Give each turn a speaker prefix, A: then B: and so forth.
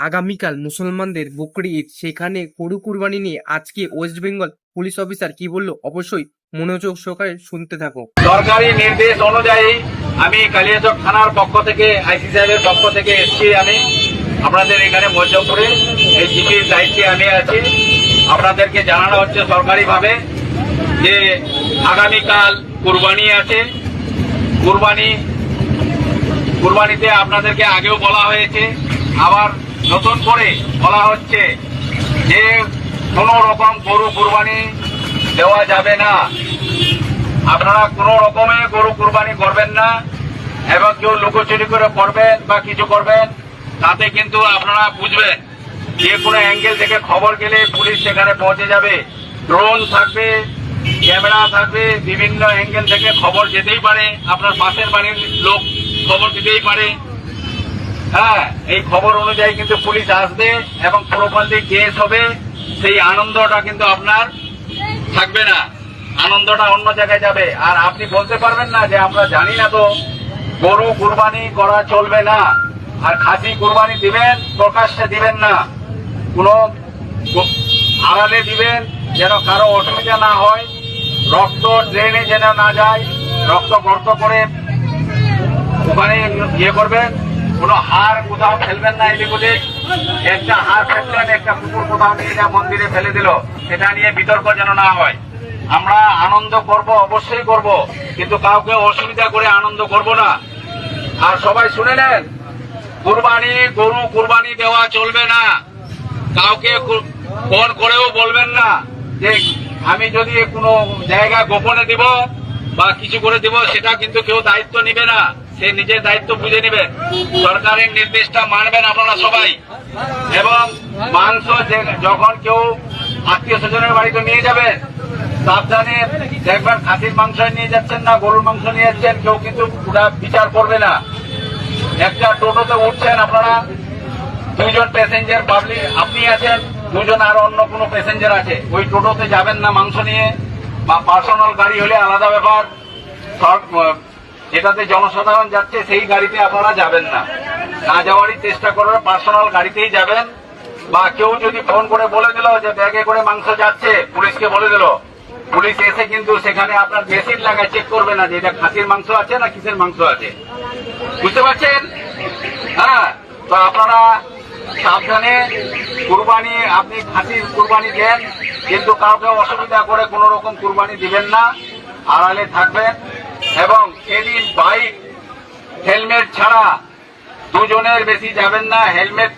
A: আগামীকাল মুসলমানদের বকরি ঈদ, সেখানে গরু কুরবানি নিয়ে আজকে ওয়েস্ট বেঙ্গল পুলিশ অফিসার কি বললো অবশ্যই মনোযোগ সহকারে শুনতে থাকো।
B: সরকারি নির্দেশ অনুযায়ী আমি কালিয়াচক থানার পক্ষ থেকে আইসি সাহেবের পক্ষ থেকে এসেছি। আমি আপনাদের এখানে মধ্যপুরে এই জিপির দায়িত্বে আমি আছি। আপনাদেরকে জানানো হচ্ছে সরকারিভাবে যে আগামীকাল কুরবানি আছে। কুরবানিতে আপনাদেরকে আগেও বলা হয়েছে, আবার নতুন করে বলা হচ্ছে যে কোনো রকম গরু কুরবানি দেওয়া যাবে না। আপনারা কোনো রকমে গরু কুরবানি করবেন না, এবং কেউ লুকোচুরি করে করবেন বা কিছু করবেন তাতে কিন্তু আপনারা বুঝবেন যে কোনো অ্যাঙ্গেল থেকে খবর গেলে পুলিশ সেখানে পৌঁছে যাবে। ড্রোন থাকবে, ক্যামেরা থাকবে, বিভিন্ন অ্যাঙ্গেল থেকে খবর যেতেই পারে, আপনার পাশের বাড়ির লোক খবর দিতেই পারে। হ্যাঁ, এই খবর অনুযায়ী কিন্তু পুলিশ আসবে এবং প্রপারলি কেস হবে। সেই আনন্দটা কিন্তু আপনার থাকবে না, আনন্দটা অন্য জায়গায় যাবে। আর আপনি বলতে পারবেন না যে আমরা জানি না, তো গরু কুরবানি করা চলবে না। আর খাসি কুরবানি দিবেন, প্রকাশ্যে দিবেন না, কোনো আড়ালে দিবেন যেন কারো অসুবিধা না হয়, রক্ত ড্রেনে যেন না যায়, রক্ত গর্ত করে ওখানে ইয়ে করবেন। কোনো হাড় কোথাও ফেলবেন না এদিক ওদিক। একটা হাড় ফেললেন, একটা কুকুর কোথাও নিয়ে যা মন্দিরে ফেলে দিল, সেটা নিয়ে বিতর্ক যেন না হয়। আমরা আনন্দ করব, অবশ্যই করব, কিন্তু কাউকে অসুবিধা করে আনন্দ করব না। আর সবাই শুনে নেন, গরু কুরবানি দেওয়া চলবে না। কাউকে ফোন করেও বলবেন না যে আমি যদি কোনো জায়গা গোপনে দিব বা কিছু করে দিব, সেটা কিন্তু কেউ দায়িত্ব নিবে না। সে নিজের দায়িত্ব বুঝে নেবে। সরকারের নির্দেশটা মানবেন আপনারা সবাই। এবং মাংস যখন কেউ আত্মীয় স্বজনের বাড়িতে নিয়ে যাবেন, সাবধানে দেখবেন খাসির মাংস নিয়ে যাচ্ছেন না গরুর মাংস নিয়ে যাচ্ছেন, কেউ কিন্তু ওটা বিচার করবে না। একটা টোটোতে উঠছেন আপনারা, দুইজন প্যাসেঞ্জার পাবলিক আপনি আছেন, দুজন আর অন্য কোনো প্যাসেঞ্জার আছে, ওই টোটোতে যাবেন না মাংস নিয়ে। বা পার্সোনাল গাড়ি হলে আলাদা ব্যাপার, যেটাতে জনসাধারণ যাচ্ছে সেই গাড়িতে আপনারা যাবেন না। না যাওয়ারই চেষ্টা করবেন, পার্সোনাল গাড়িতেই যাবেন। বা কেউ যদি ফোন করে বলে দিল যে ব্যাগে করে মাংস যাচ্ছে, পুলিশকে বলে দিল, পুলিশ এসে কিন্তু সেখানে আপনার মেশিন লাগায় চেক করবে না যে এটা খাসির মাংস আছে না কিসের মাংস আছে। বুঝতে পারছেন? হ্যাঁ, তো আপনারা সাবধানে কুরবানি, আপনি খাসির কুরবানি দেন, কিন্তু কাউকে অসুবিধা করে কোন রকম কুরবানি দিবেন না, আড়ালে থাকবেন। এবং সেদিন বাইক হেলমেট ছাড়া দুজনের বেশি যাবেন না। হেলমেট